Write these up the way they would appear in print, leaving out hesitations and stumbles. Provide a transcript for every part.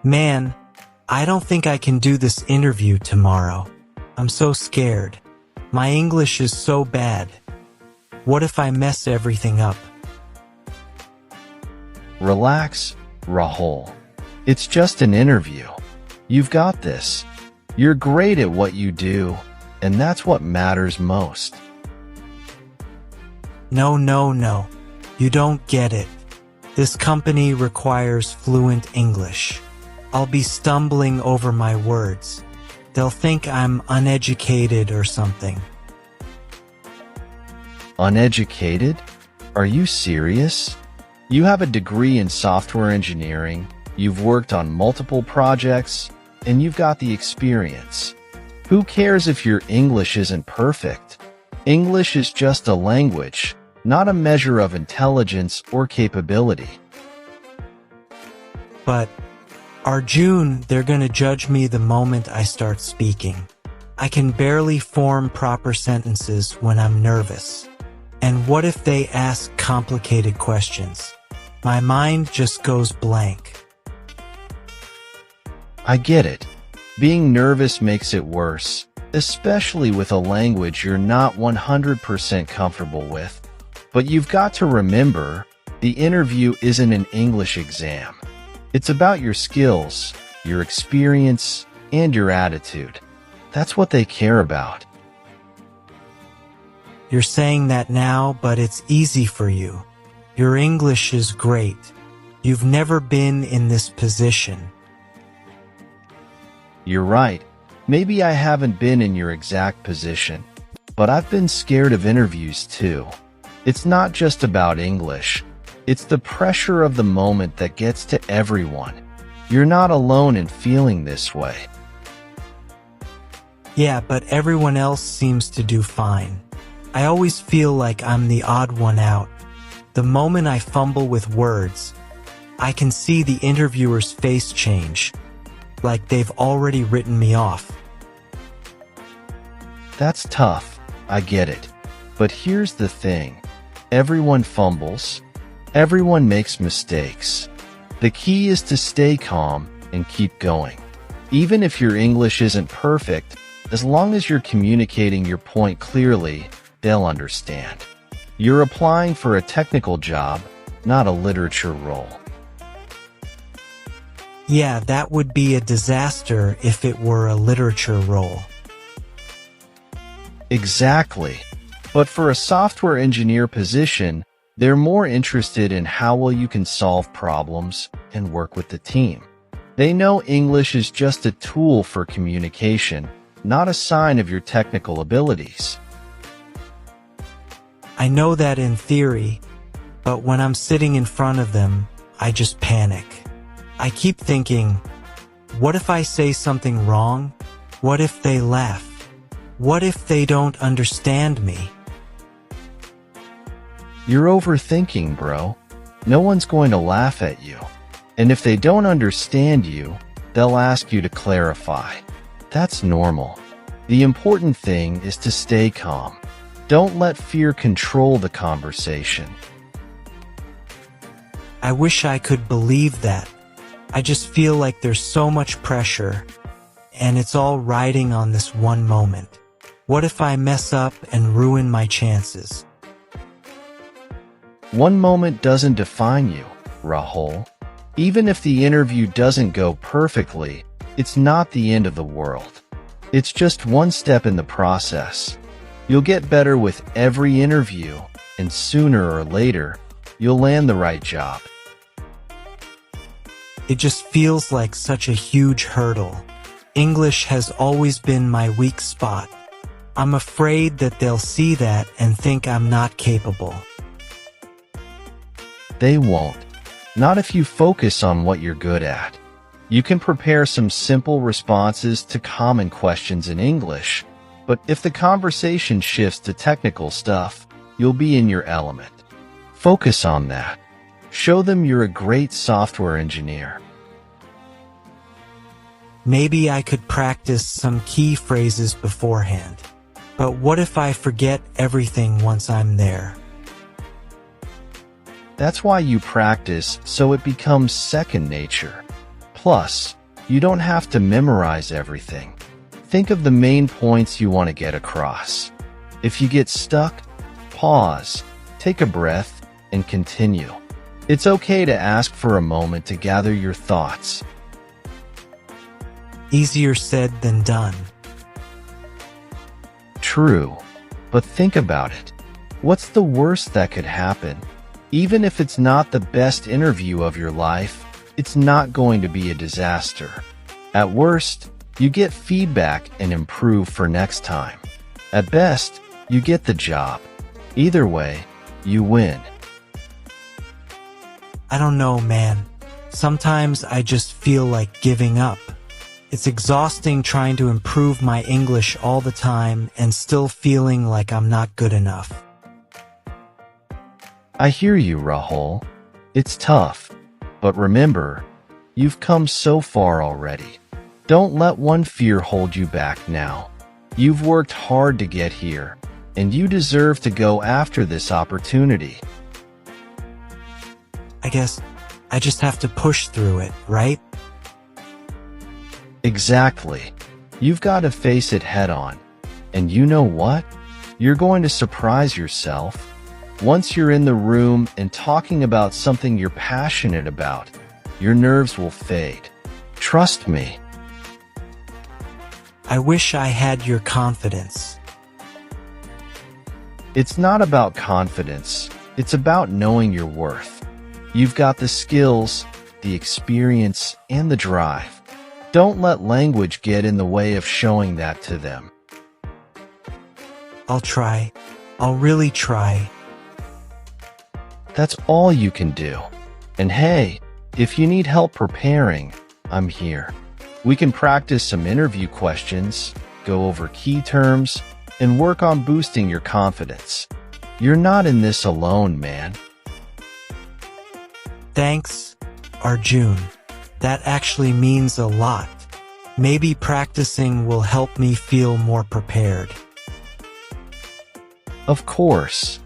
Man, I don't think I can do this interview tomorrow. I'm so scared. My English is so bad. What if I mess everything up? Relax, Rahul. It's just an interview. You've got this. You're great at what you do, and that's what matters most. No. You don't get it. This company requires fluent English. I'll be stumbling over my words. They'll think I'm uneducated or something. Uneducated? Are you serious? You have a degree in software engineering, you've worked on multiple projects, and you've got the experience. Who cares if your English isn't perfect? English is just a language, not a measure of intelligence or capability. But, Arjun, they're gonna judge me the moment I start speaking. I can barely form proper sentences when I'm nervous. And what if they ask complicated questions? My mind just goes blank. I get it. Being nervous makes it worse, especially with a language you're not 100% comfortable with. But you've got to remember, the interview isn't an English exam. It's about your skills, your experience, and your attitude. That's what they care about. You're saying that now, but it's easy for you. Your English is great. You've never been in this position. You're right. Maybe I haven't been in your exact position, but I've been scared of interviews too. It's not just about English. It's the pressure of the moment that gets to everyone. You're not alone in feeling this way. Yeah, but everyone else seems to do fine. I always feel like I'm the odd one out. The moment I fumble with words, I can see the interviewer's face change, like they've already written me off. That's tough, I get it. But here's the thing. Everyone fumbles. Everyone makes mistakes. The key is to stay calm and keep going. Even if your English isn't perfect, as long as you're communicating your point clearly, they'll understand. You're applying for a technical job, not a literature role. Yeah, that would be a disaster if it were a literature role. Exactly. But for a software engineer position, they're more interested in how well you can solve problems and work with the team. They know English is just a tool for communication, not a sign of your technical abilities. I know that in theory, but when I'm sitting in front of them, I just panic. I keep thinking, what if I say something wrong? What if they laugh? What if they don't understand me? You're overthinking, bro. No one's going to laugh at you. And if they don't understand you, they'll ask you to clarify. That's normal. The important thing is to stay calm. Don't let fear control the conversation. I wish I could believe that. I just feel like there's so much pressure, and it's all riding on this one moment. What if I mess up and ruin my chances? One moment doesn't define you, Rahul. Even if the interview doesn't go perfectly, it's not the end of the world. It's just one step in the process. You'll get better with every interview, and sooner or later, you'll land the right job. It just feels like such a huge hurdle. English has always been my weak spot. I'm afraid that they'll see that and think I'm not capable. They won't. Not if you focus on what you're good at. You can prepare some simple responses to common questions in English, but if the conversation shifts to technical stuff, you'll be in your element. Focus on that. Show them you're a great software engineer. Maybe I could practice some key phrases beforehand. But what if I forget everything once I'm there? That's why you practice so it becomes second nature. Plus, you don't have to memorize everything. Think of the main points you want to get across. If you get stuck, pause, take a breath, and continue. It's okay to ask for a moment to gather your thoughts. Easier said than done. True, but think about it. What's the worst that could happen? Even if it's not the best interview of your life, it's not going to be a disaster. At worst, you get feedback and improve for next time. At best, you get the job. Either way, you win. I don't know, man. Sometimes I just feel like giving up. It's exhausting trying to improve my English all the time and still feeling like I'm not good enough. I hear you, Rahul. It's tough. But remember, you've come so far already. Don't let one fear hold you back now. You've worked hard to get here, and you deserve to go after this opportunity. I guess I just have to push through it, right? Exactly. You've got to face it head on. And you know what? You're going to surprise yourself. Once you're in the room and talking about something you're passionate about, your nerves will fade. Trust me. I wish I had your confidence. It's not about confidence. It's about knowing your worth. You've got the skills, the experience, and the drive. Don't let language get in the way of showing that to them. I'll try. I'll really try. That's all you can do. And hey, if you need help preparing, I'm here. We can practice some interview questions, go over key terms, and work on boosting your confidence. You're not in this alone, man. Thanks, Arjun. That actually means a lot. Maybe practicing will help me feel more prepared. Of course.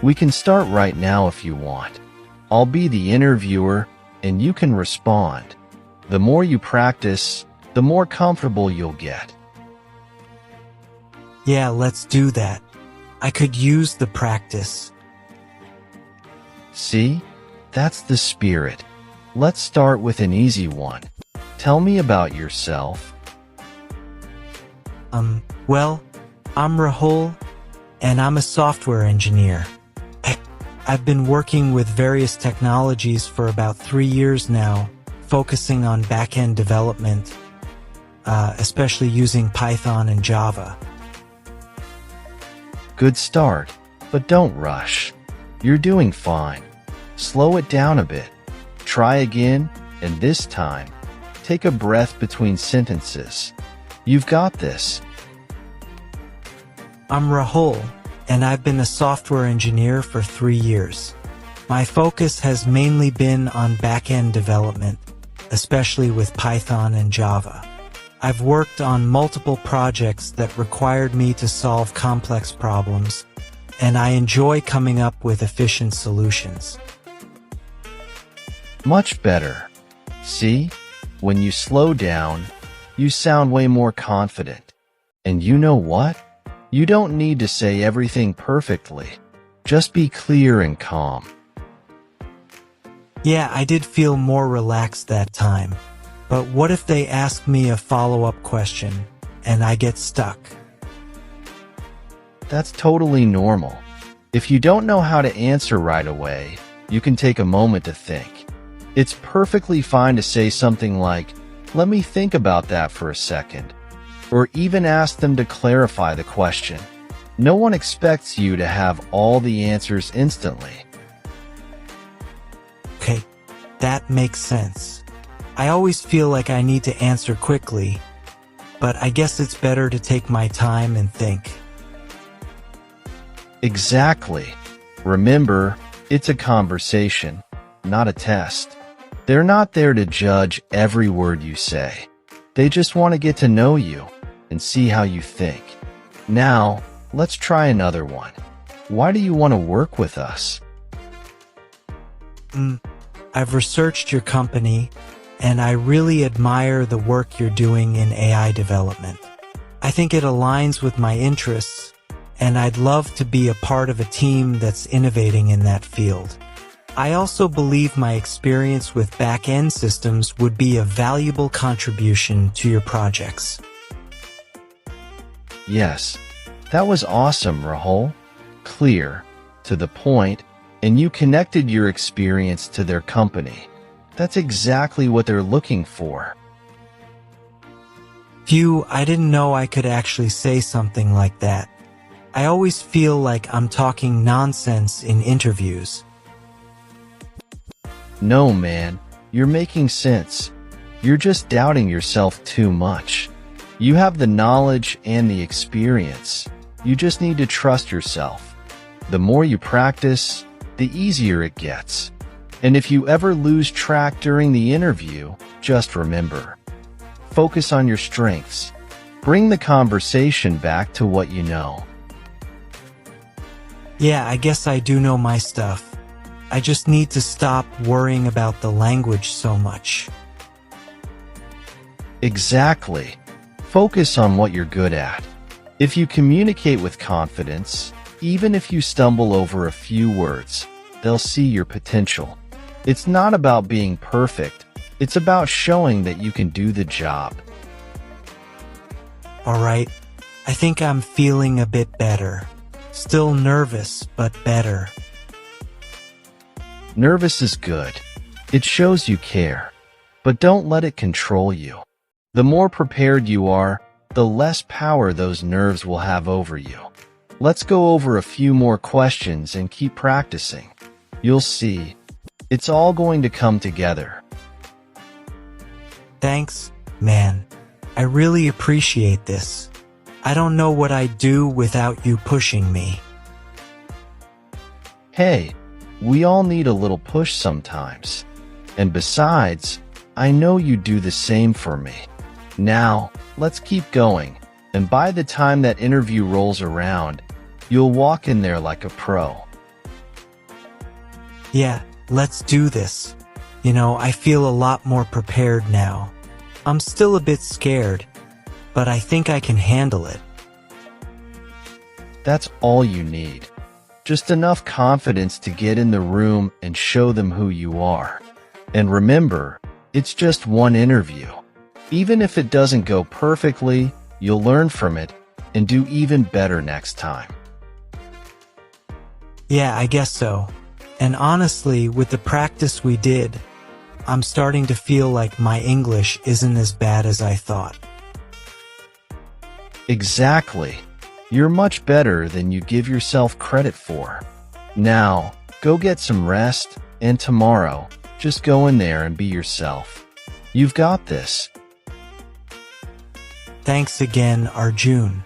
We can start right now if you want. I'll be the interviewer, and you can respond. The more you practice, the more comfortable you'll get. Yeah, let's do that. I could use the practice. See? That's the spirit. Let's start with an easy one. Tell me about yourself. Well, I'm Rahul, and I'm a software engineer. I've been working with various technologies for about 3 years now, focusing on back-end development, especially using Python and Java. Good start, but don't rush. You're doing fine. Slow it down a bit. Try again, and this time, take a breath between sentences. You've got this. I'm Rahul, and I've been a software engineer for 3 years. My focus has mainly been on back-end development, especially with Python and Java. I've worked on multiple projects that required me to solve complex problems, and I enjoy coming up with efficient solutions. Much better. See? When you slow down, you sound way more confident. And you know what? You don't need to say everything perfectly. Just be clear and calm. Yeah, I did feel more relaxed that time. But what if they ask me a follow-up question and I get stuck? That's totally normal. If you don't know how to answer right away, you can take a moment to think. It's perfectly fine to say something like, "Let me think about that for a second," or even ask them to clarify the question. No one expects you to have all the answers instantly. Okay, that makes sense. I always feel like I need to answer quickly, but I guess it's better to take my time and think. Exactly. Remember, it's a conversation, not a test. They're not there to judge every word you say. They just want to get to know you and see how you think. Now, let's try another one. Why do you want to work with us? I've researched your company, and I really admire the work you're doing in AI development. I think it aligns with my interests, and I'd love to be a part of a team that's innovating in that field. I also believe my experience with back-end systems would be a valuable contribution to your projects. Yes, that was awesome, Rahul. Clear, to the point, and you connected your experience to their company. That's exactly what they're looking for. Phew, I didn't know I could actually say something like that. I always feel like I'm talking nonsense in interviews. No, man, you're making sense. You're just doubting yourself too much. You have the knowledge and the experience. You just need to trust yourself. The more you practice, the easier it gets. And if you ever lose track during the interview, just remember, focus on your strengths. Bring the conversation back to what you know. Yeah, I guess I do know my stuff. I just need to stop worrying about the language so much. Exactly. Focus on what you're good at. If you communicate with confidence, even if you stumble over a few words, they'll see your potential. It's not about being perfect. It's about showing that you can do the job. All right, I think I'm feeling a bit better. Still nervous, but better. Nervous is good. It shows you care. But don't let it control you. The more prepared you are, the less power those nerves will have over you. Let's go over a few more questions and keep practicing. You'll see. It's all going to come together. Thanks, man. I really appreciate this. I don't know what I'd do without you pushing me. Hey, we all need a little push sometimes. And besides, I know you do the same for me. Now, let's keep going. And by the time that interview rolls around, you'll walk in there like a pro. Yeah, let's do this. You know, I feel a lot more prepared now. I'm still a bit scared, but I think I can handle it. That's all you need. Just enough confidence to get in the room and show them who you are. And remember, it's just one interview. Even if it doesn't go perfectly, you'll learn from it and do even better next time. Yeah, I guess so. And honestly, with the practice we did, I'm starting to feel like my English isn't as bad as I thought. Exactly. You're much better than you give yourself credit for. Now, go get some rest, and tomorrow, just go in there and be yourself. You've got this. Thanks again, Arjun.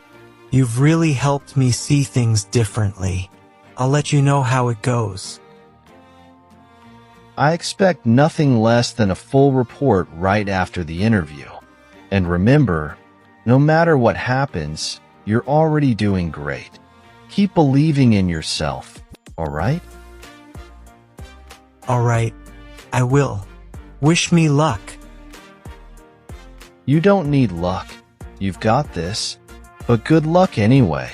You've really helped me see things differently. I'll let you know how it goes. I expect nothing less than a full report right after the interview. And remember, no matter what happens, you're already doing great. Keep believing in yourself, all right? All right, I will. Wish me luck. You don't need luck. You've got this. But good luck anyway.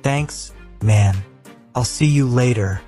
Thanks, man. I'll see you later.